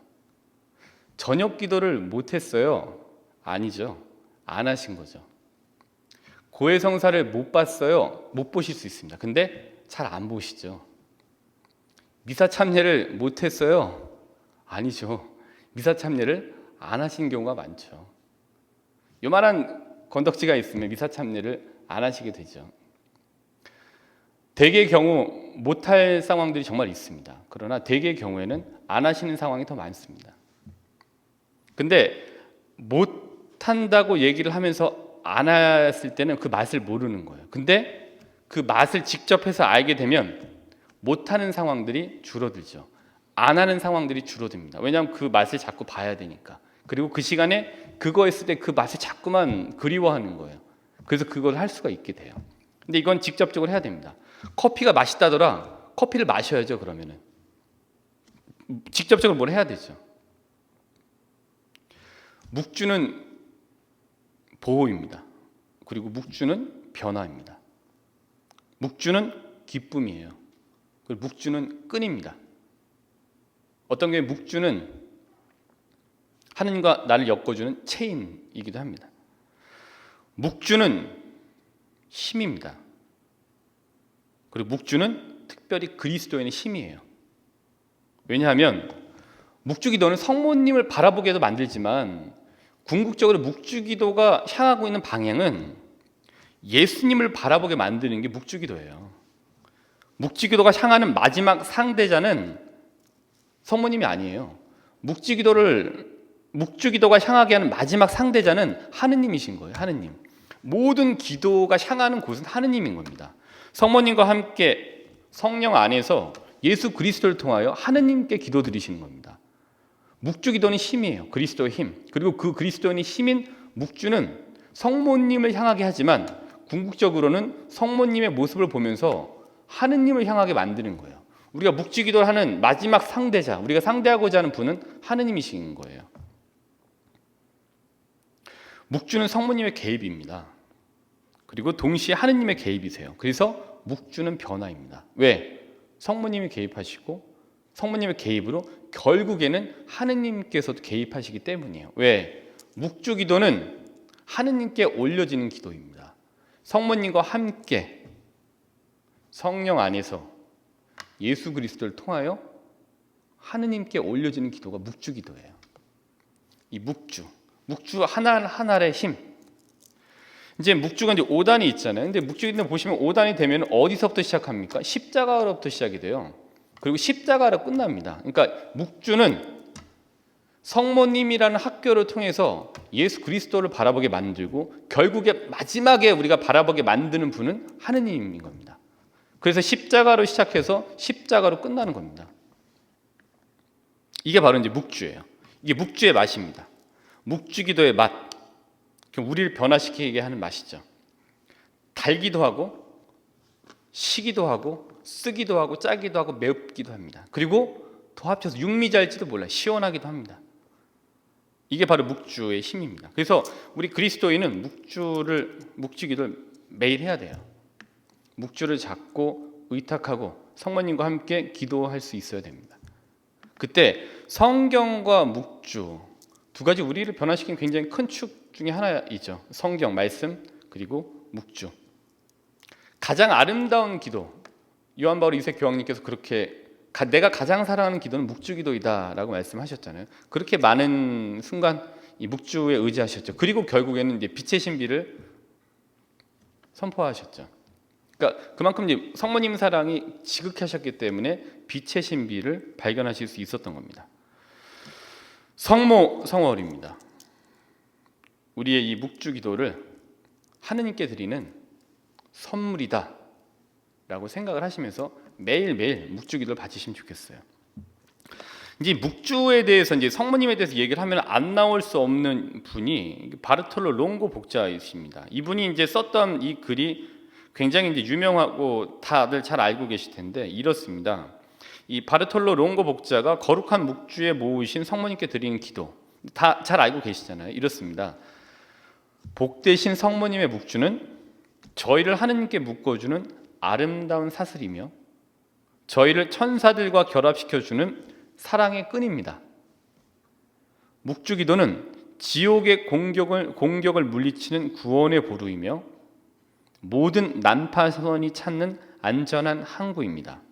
저녁 기도를 못 했어요. 아니죠. 안 하신 거죠. 고해성사를 못 봤어요. 못 보실 수 있습니다. 근데 잘 안 보시죠. 미사 참여를 못 했어요. 아니죠. 미사 참여를 안 하신 경우가 많죠. 요만한 건덕지가 있으면 미사 참여를 안 하시게 되죠. 대개의 경우 못할 상황들이 정말 있습니다. 그러나 대개의 경우에는 안 하시는 상황이 더 많습니다. 근데 못한다고 얘기를 하면서 안 했을 때는 그 맛을 모르는 거예요. 근데 그 맛을 직접 해서 알게 되면 못하는 상황들이 줄어들죠. 안 하는 상황들이 줄어듭니다. 왜냐하면 그 맛을 자꾸 봐야 되니까. 그리고 그 시간에 그거 했을 때 그 맛을 자꾸만 그리워하는 거예요. 그래서 그걸 할 수가 있게 돼요. 근데 이건 직접적으로 해야 됩니다. 커피가 맛있다더라. 커피를 마셔야죠. 그러면은 직접적으로 뭘 해야 되죠. 묵주는 보호입니다. 그리고 묵주는 변화입니다. 묵주는 기쁨이에요. 그리고 묵주는 끈입니다. 어떤 경우에 묵주는 하느님과 나를 엮어주는 체인이기도 합니다. 묵주는 힘입니다. 그리고 묵주는 특별히 그리스도인의 힘이에요. 왜냐하면 묵주기도는 성모님을 바라보게 해도 만들지만 궁극적으로 묵주기도가 향하고 있는 방향은 예수님을 바라보게 만드는 게 묵주기도예요. 묵주기도가 향하는 마지막 상대자는 성모님이 아니에요. 묵주기도가 향하게 하는 마지막 상대자는 하느님이신 거예요. 하느님. 모든 기도가 향하는 곳은 하느님인 겁니다. 성모님과 함께 성령 안에서 예수 그리스도를 통하여 하느님께 기도드리시는 겁니다. 묵주기도는 힘이에요. 그리스도의 힘. 그리고 그 그리스도인의 힘인 묵주는 성모님을 향하게 하지만 궁극적으로는 성모님의 모습을 보면서 하느님을 향하게 만드는 거예요. 우리가 묵주기도를 하는 마지막 상대자, 우리가 상대하고자 하는 분은 하느님이신 거예요. 묵주는 성모님의 개입입니다. 그리고 동시에 하느님의 개입이세요. 그래서 묵주는 변화입니다. 왜? 성모님이 개입하시고 성모님의 개입으로 결국에는 하느님께서도 개입하시기 때문이에요. 왜? 묵주기도는 하느님께 올려지는 기도입니다. 성모님과 함께 성령 안에서 예수 그리스도를 통하여 하느님께 올려지는 기도가 묵주기도예요. 이 묵주 하나하나의 힘. 이제 묵주가 이제 5단이 있잖아요. 근데 묵주기도 보시면 5단이 되면 어디서부터 시작합니까? 십자가로부터 시작이 돼요. 그리고 십자가로 끝납니다. 그러니까 묵주는 성모님이라는 학교를 통해서 예수 그리스도를 바라보게 만들고 결국에 마지막에 우리가 바라보게 만드는 분은 하느님인 겁니다. 그래서 십자가로 시작해서 십자가로 끝나는 겁니다. 이게 바로 이제 묵주예요. 이게 묵주의 맛입니다. 묵주기도의 맛, 우리를 변화시키게 하는 맛이죠. 달기도 하고 시기도 하고 쓰기도 하고 짜기도 하고 맵기도 합니다. 그리고 더 합쳐서 육미잘지도 몰라요. 시원하기도 합니다. 이게 바로 묵주의 힘입니다. 그래서 우리 그리스도인은 묵주기도를 매일 해야 돼요. 묵주를 잡고 의탁하고 성모님과 함께 기도할 수 있어야 됩니다. 그때 성경과 묵주 두 가지 우리를 변화시키는 굉장히 큰 축 중에 하나이죠. 성경, 말씀, 그리고 묵주. 가장 아름다운 기도, 요한 바울 2세 교황님께서 그렇게 내가 가장 사랑하는 기도는 묵주기도이다라고 말씀하셨잖아요. 그렇게 많은 순간 이 묵주에 의지하셨죠. 그리고 결국에는 이제 빛의 신비를 선포하셨죠. 그러니까 그만큼 이제 성모님 사랑이 지극하셨기 때문에 빛의 신비를 발견하실 수 있었던 겁니다. 성모성월입니다. 우리의 이 묵주기도를 하느님께 드리는 선물이다 라고 생각을 하시면서 매일매일 묵주기도를 바치시면 좋겠어요. 이제 묵주에 대해서 이제 성모님에 대해서 얘기를 하면 안 나올 수 없는 분이 바르톨로 롱고 복자이십니다. 이분이 이제 썼던 이 글이 굉장히 이제 유명하고 다들 잘 알고 계실 텐데 이렇습니다. 이 바르톨로 롱고 복자가 거룩한 묵주에 모으신 성모님께 드리는 기도 다 잘 알고 계시잖아요. 이렇습니다. 복되신 성모님의 묵주는 저희를 하느님께 묶어주는 아름다운 사슬이며 저희를 천사들과 결합시켜주는 사랑의 끈입니다. 묵주기도는 지옥의 공격을 물리치는 구원의 보루이며 모든 난파선이 찾는 안전한 항구입니다.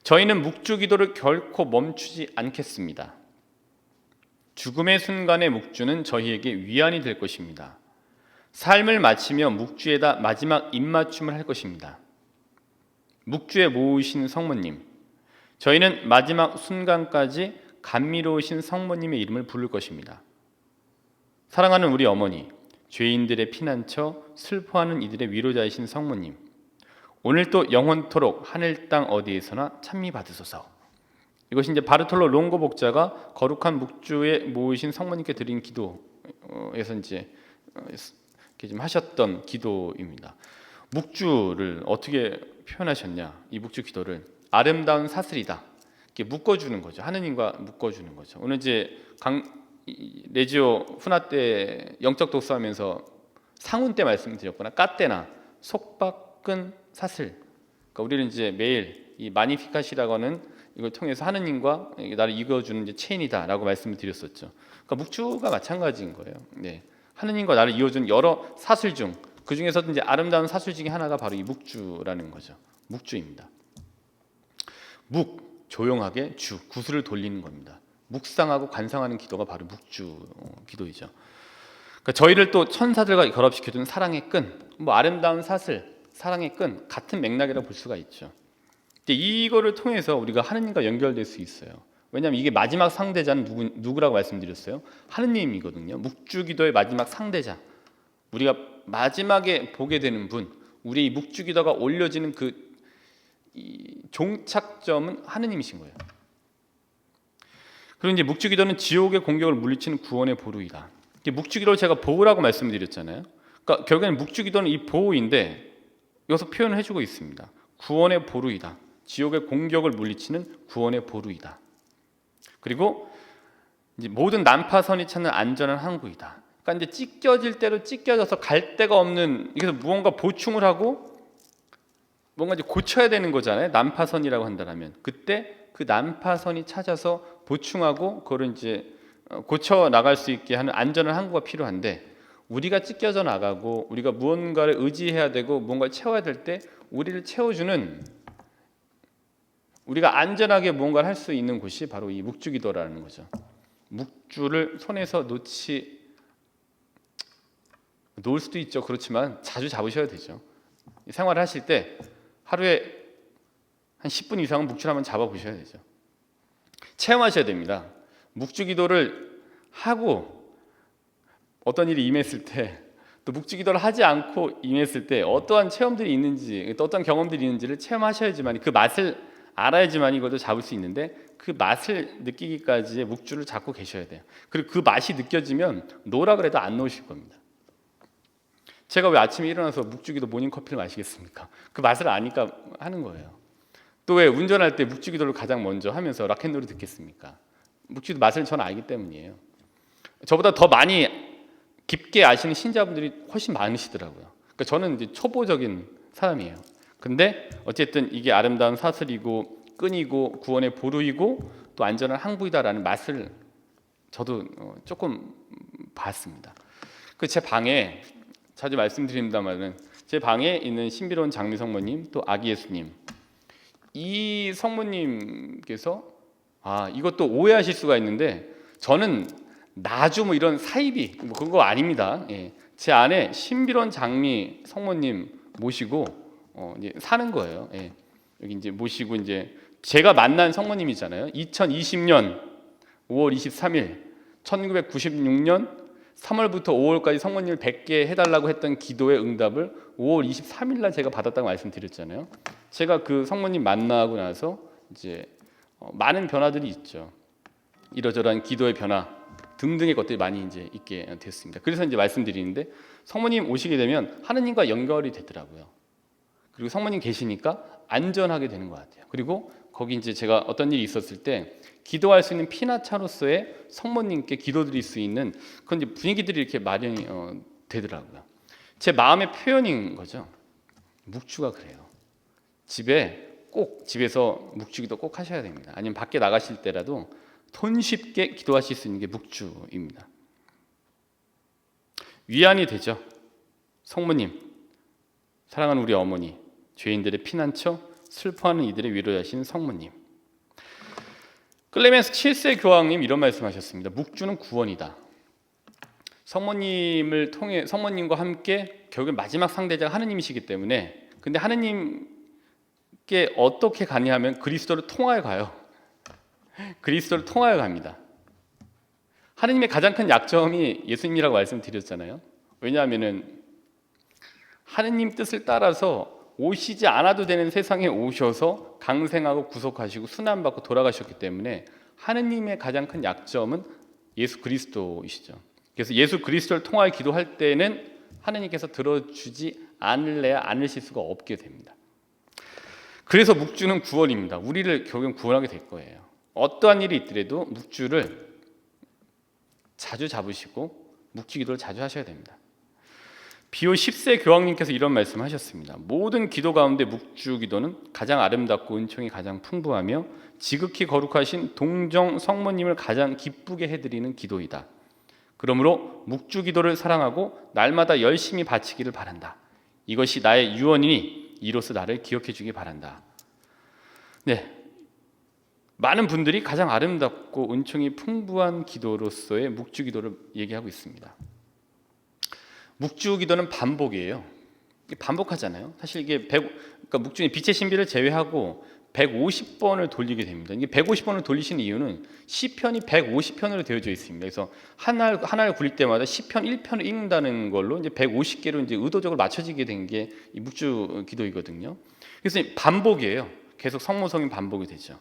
저희는 묵주기도를 결코 멈추지 않겠습니다. 죽음의 순간의 묵주는 저희에게 위안이 될 것입니다. 삶을 마치며 묵주에다 마지막 입맞춤을 할 것입니다. 묵주에 모으신 성모님, 저희는 마지막 순간까지 감미로우신 성모님의 이름을 부를 것입니다. 사랑하는 우리 어머니, 죄인들의 피난처, 슬퍼하는 이들의 위로자이신 성모님, 오늘도 영원토록 하늘 땅 어디에서나 찬미 받으소서. 이것이 이제 바르톨로 롱고 목자가 거룩한 묵주에 모이신 성모님께 드린 기도에서 이제 이렇게 좀 하셨던 기도입니다. 묵주를 어떻게 표현하셨냐? 이 묵주 기도를 아름다운 사슬이다. 이렇게 묶어주는 거죠. 하느님과 묶어주는 거죠. 오늘 이제 레지오 후나 때 영적 독서하면서 상훈 때 말씀드렸거나 까 때나 속박근 사슬. 그러니까 우리는 이제 매일 이 마니피카시라고 하는 이걸 통해서 하느님과 나를 이끌어주는 이제 체인이다라고 말씀을 드렸었죠. 그러니까 묵주가 마찬가지인 거예요. 네. 하느님과 나를 이어주는 여러 사슬 중 그 중에서도 이제 아름다운 사슬 중에 하나가 바로 이 묵주라는 거죠. 묵주입니다. 조용하게 구슬을 돌리는 겁니다. 묵상하고 관상하는 기도가 바로 묵주 기도이죠. 그러니까 저희를 또 천사들과 결합시켜준 사랑의 끈, 뭐 아름다운 사슬, 사랑의 끈 같은 맥락이라고 볼 수가 있죠. 근데 이거를 통해서 우리가 하느님과 연결될 수 있어요. 왜냐하면 이게 마지막 상대자는 누구라고 말씀드렸어요? 하느님이거든요. 묵주기도의 마지막 상대자, 우리가 마지막에 보게 되는 분, 우리 묵주기도가 올려지는 이 종착점은 하느님이신 거예요. 그리고 이제 묵주기도는 지옥의 공격을 물리치는 구원의 보루이다. 묵주기도를 제가 보호라고 말씀드렸잖아요. 그러니까 결국에는 묵주기도는 이 보호인데 여기서 표현을 해주고 있습니다. 구원의 보루이다. 지옥의 공격을 물리치는 구원의 보루이다. 그리고 이제 모든 난파선이 찾는 안전한 항구이다. 그러니까 이제 찢겨질 대로 찢겨져서 갈 데가 없는, 그래서 무언가 보충을 하고 뭔가 이제 고쳐야 되는 거잖아요. 난파선이라고 한다면 그때 그 난파선이 찾아서 보충하고 그걸 이제 고쳐 나갈 수 있게 하는 안전한 항구가 필요한데, 우리가 찢겨져 나가고 우리가 무언가를 의지해야 되고 무언가를 채워야 될 때 우리를 채워주는, 우리가 안전하게 무언가를 할 수 있는 곳이 바로 이 묵주기도라는 거죠. 묵주를 손에서 놓을 수도 있죠. 그렇지만 자주 잡으셔야 되죠. 생활을 하실 때 하루에 한 10분 이상은 묵주를 한번 잡아보셔야 되죠. 체험하셔야 됩니다. 묵주기도를 하고 어떤 일이 임했을 때, 또 묵주기도를 하지 않고 임했을 때 어떠한 체험들이 있는지, 또 어떤 경험들이 있는지를 체험하셔야지만, 그 맛을 알아야지만 이것도 잡을 수 있는데, 그 맛을 느끼기까지의 묵주를 잡고 계셔야 돼요. 그리고 그 맛이 느껴지면 놓으라 그래도 안 놓으실 겁니다. 제가 왜 아침에 일어나서 묵주기도 모닝커피를 마시겠습니까? 그 맛을 아니까 하는 거예요. 또 왜 운전할 때 묵주기도를 가장 먼저 하면서 락앤롤을 듣겠습니까? 묵주기도 맛을 저는 알기 때문이에요. 저보다 더 많이 깊게 아시는 신자분들이 훨씬 많으시더라고요. 그러니까 저는 이제 초보적인 사람이에요. 근데 어쨌든 이게 아름다운 사슬이고 끈이고 구원의 보루이고 또 안전한 항구이다라는 맛을 저도 조금 봤습니다. 그 제 방에 자주 말씀드립니다만은, 제 방에 있는 신비로운 장미 성모님, 또 아기 예수님, 이 성모님께서 이것도 오해하실 수가 있는데, 저는 나주 뭐 이런 사이비 뭐 그거 아닙니다. 예. 제 안에 신비로운 장미 성모님 모시고 이제 사는 거예요. 예. 여기 이제 모시고, 이제 제가 만난 성모님이잖아요. 2020년 5월 23일, 1996년 3월부터 5월까지 성모님을 100개 해달라고 했던 기도의 응답을 5월 23일 날 제가 받았다고 말씀드렸잖아요. 제가 그 성모님 만나고 나서 이제 많은 변화들이 있죠. 이러저러한 기도의 변화 등등의 것들이 많이 이제 있게 됐습니다. 그래서 이제 말씀드리는데, 성모님 오시게 되면 하느님과 연결이 되더라고요. 그리고 성모님 계시니까 안전하게 되는 것 같아요. 그리고 거기 이제 제가 어떤 일이 있었을 때 기도할 수 있는 피나차로서의 성모님께 기도드릴 수 있는 그런 이제 분위기들이 이렇게 마련이 되더라고요. 제 마음의 표현인 거죠. 묵주가 그래요. 집에서 묵주기도 꼭 하셔야 됩니다. 아니면 밖에 나가실 때라도 손쉽게 기도하실 수 있는 게 묵주입니다. 위안이 되죠. 성모님, 사랑하는 우리 어머니, 죄인들의 피난처, 슬퍼하는 이들의 위로하시는 성모님. 클레멘스 7세 교황님 이런 말씀하셨습니다. 묵주는 구원이다. 성모님과 함께 결국 마지막 상대자가 하느님이시기 때문에, 근데 하느님께 어떻게 가냐면 그리스도를 통하여 가요. 그리스도를 통하여 갑니다. 하느님의 가장 큰 약점이 예수님이라고 말씀드렸잖아요. 왜냐하면은 하느님 뜻을 따라서 오시지 않아도 되는 세상에 오셔서 강생하고 구속하시고 순환받고 돌아가셨기 때문에 하느님의 가장 큰 약점은 예수 그리스도이시죠. 그래서 예수 그리스도를 통하여 기도할 때는 하느님께서 들어주지 않으실 수가 없게 됩니다. 그래서 묵주는 구원입니다. 우리를 결국은 구원하게 될 거예요. 어떠한 일이 있더라도 묵주를 자주 잡으시고 묵주 기도를 자주 하셔야 됩니다. 비오 10세 교황님께서 이런 말씀하셨습니다. 모든 기도 가운데 묵주 기도는 가장 아름답고 은총이 가장 풍부하며 지극히 거룩하신 동정 성모님을 가장 기쁘게 해드리는 기도이다. 그러므로 묵주 기도를 사랑하고 날마다 열심히 바치기를 바란다. 이것이 나의 유언이니 이로써 나를 기억해 주기 바란다. 네, 많은 분들이 가장 아름답고 은총이 풍부한 기도로서의 묵주 기도를 얘기하고 있습니다. 묵주 기도는 반복이에요. 반복하잖아요. 사실 이게 그러니까 묵주는 빛의 신비를 제외하고 150번을 돌리게 됩니다. 이게 150번을 돌리시는 이유는 시편이 150편으로 되어져 있습니다. 그래서 하나를 굴릴 때마다 시편 1편을 읽는다는 걸로 이제 150개로 이제 의도적으로 맞춰지게 된 게 이 묵주 기도이거든요. 그래서 반복이에요. 계속 성모성인 반복이 되죠.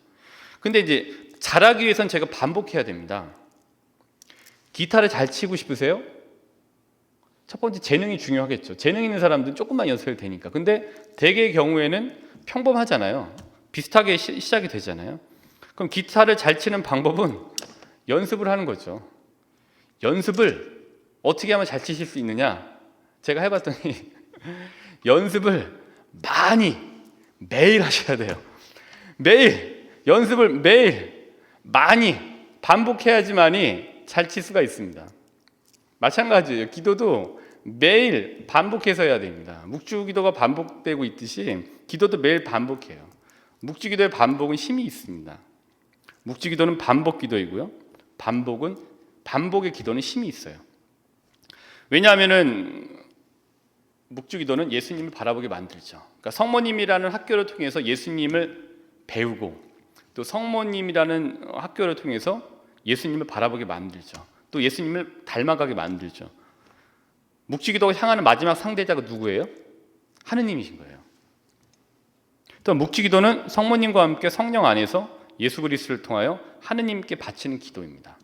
근데 이제 잘하기 위해서는 제가 반복해야 됩니다. 기타를 잘 치고 싶으세요? 첫 번째 재능이 중요하겠죠. 재능 있는 사람들은 조금만 연습해도 되니까. 근데 대개의 경우에는 평범하잖아요. 비슷하게 시작이 되잖아요. 그럼 기타를 잘 치는 방법은 연습을 하는 거죠. 연습을 어떻게 하면 잘 치실 수 있느냐? 제가 해봤더니 연습을 매일 하셔야 돼요. 연습을 매일 많이 반복해야지만이 잘 칠 수가 있습니다. 마찬가지예요. 기도도 매일 반복해서 해야 됩니다. 묵주 기도가 반복되고 있듯이 기도도 매일 반복해요. 묵주 기도의 반복은 힘이 있습니다. 묵주 기도는 반복 기도이고요. 반복의 기도는 힘이 있어요. 왜냐하면은 묵주 기도는 예수님을 바라보게 만들죠. 그러니까 성모님이라는 학교를 통해서 예수님을 배우고 또 성모님이라는 학교를 통해서 예수님을 바라보게 만들죠. 또 예수님을 닮아가게 만들죠. 묵주 기도가 향하는 마지막 상대자가 누구예요? 하느님이신 거예요. 또 묵주 기도는 성모님과 함께 성령 안에서 예수 그리스도를 통하여 하느님께 바치는 기도입니다.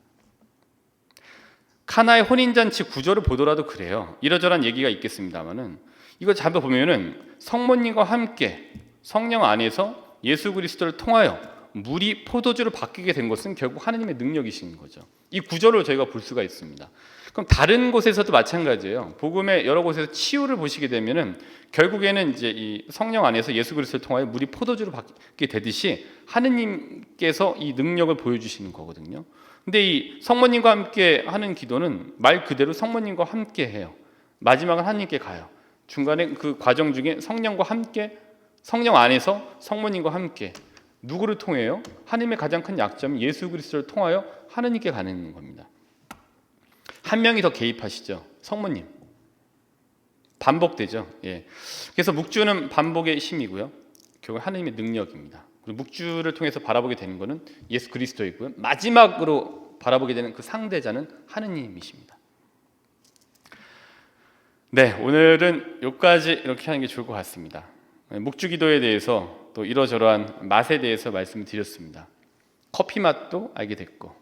카나의 혼인잔치 구조를 보더라도 그래요. 이러저러한 얘기가 있겠습니다만은 이거 잘 보면은 성모님과 함께 성령 안에서 예수 그리스도를 통하여 물이 포도주로 바뀌게 된 것은 결국 하느님의 능력이신 거죠. 이 구조를 저희가 볼 수가 있습니다. 그럼 다른 곳에서도 마찬가지예요. 복음의 여러 곳에서 치유를 보시게 되면은 결국에는 이제 이 성령 안에서 예수 그리스도를 통하여 물이 포도주로 바뀌게 되듯이 하느님께서 이 능력을 보여주시는 거거든요. 근데 이 성모님과 함께 하는 기도는 말 그대로 성모님과 함께 해요. 마지막은 하느님께 가요. 중간에 그 과정 중에 성령과 함께, 성령 안에서 성모님과 함께 누구를 통해요? 하느님의 가장 큰 약점은 예수 그리스도를 통하여 하느님께 가는 겁니다. 한 명이 더 개입하시죠. 성모님. 반복되죠. 예. 그래서 묵주는 반복의 힘이고요. 결국 하느님의 능력입니다. 그리고 묵주를 통해서 바라보게 되는 것은 예수 그리스도이고요. 마지막으로 바라보게 되는 그 상대자는 하느님이십니다. 네, 오늘은 여기까지 이렇게 하는 게 좋을 것 같습니다. 묵주 기도에 대해서 또 이러저러한 맛에 대해서 말씀을 드렸습니다. 커피 맛도 알게 됐고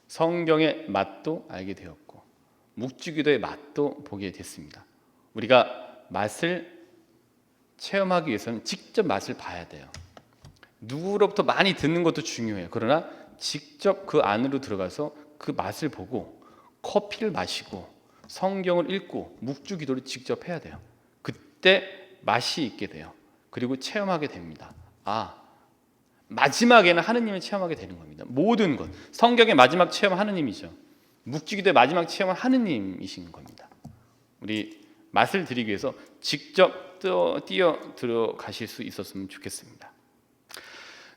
성경의 맛도 알게 되었고 묵주 기도의 맛도 보게 됐습니다. 우리가 맛을 체험하기 위해서는 직접 맛을 봐야 돼요. 누구로부터 많이 듣는 것도 중요해요. 그러나 직접 그 안으로 들어가서 그 맛을 보고 커피를 마시고 성경을 읽고 묵주 기도를 직접 해야 돼요. 그때 맛이 있게 돼요. 그리고 체험하게 됩니다. 마지막에는 하느님을 체험하게 되는 겁니다. 모든 것, 성경의 마지막 체험 하느님이죠. 묵주 기도의 마지막 체험은 하느님이신 겁니다. 우리 맛을 드리기 위해서 직접 뛰어 들어가실 수 있었으면 좋겠습니다.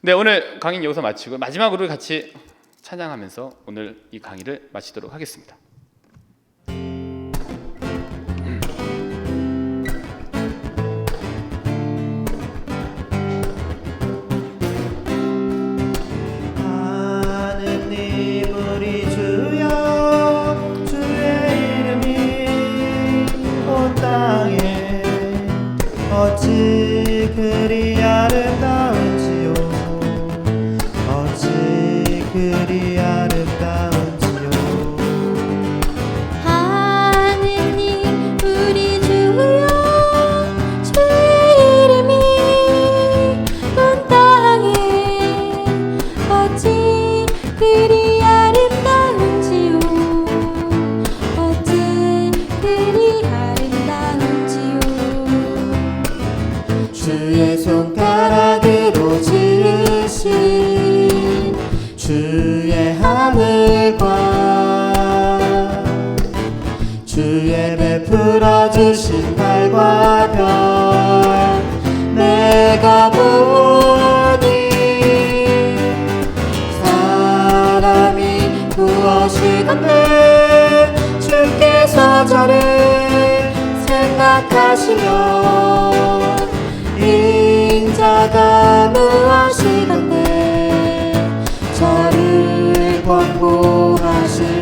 네, 오늘 강의는 여기서 마치고 마지막으로 같이 찬양하면서 오늘 이 강의를 마치도록 하겠습니다. 하느님 우리 주여 주의 이름이 온 땅에 어찌 그리 아름다운지요 어찌 그리 아름다운지요 하느님 우리 주여 주의 이름이 온 땅에 어찌 그리 아름다운지요 어찌 그리 아름다운지요 주의 손가락으로 지으신 주의 하늘과 주의 베풀어 주신 달과 별 내가 보니 사람이 무엇이건데 주께서 저를 생각하시며 인자가 무엇이건데 저를 권고하시나이까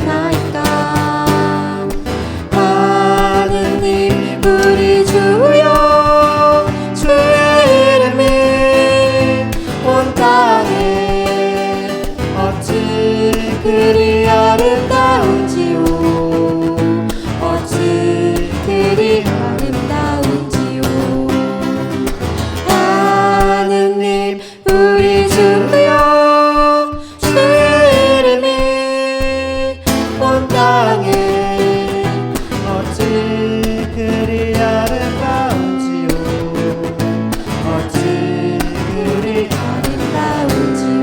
하느님 우리 주여 주의 이름이 온 땅에 어찌 그리 아름다운지요 어찌 그리 아름다운지요 하느님 우리 주여 주의 이름이 온 땅에 어찌 그리 아름다운지요 어찌 그리 아름다운지요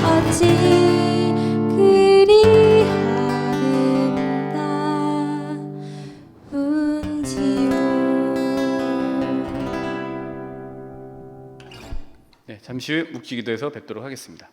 어찌 그리 아름다운지요. 네, 잠시 후 묵주 기도에서 뵙도록 하겠습니다.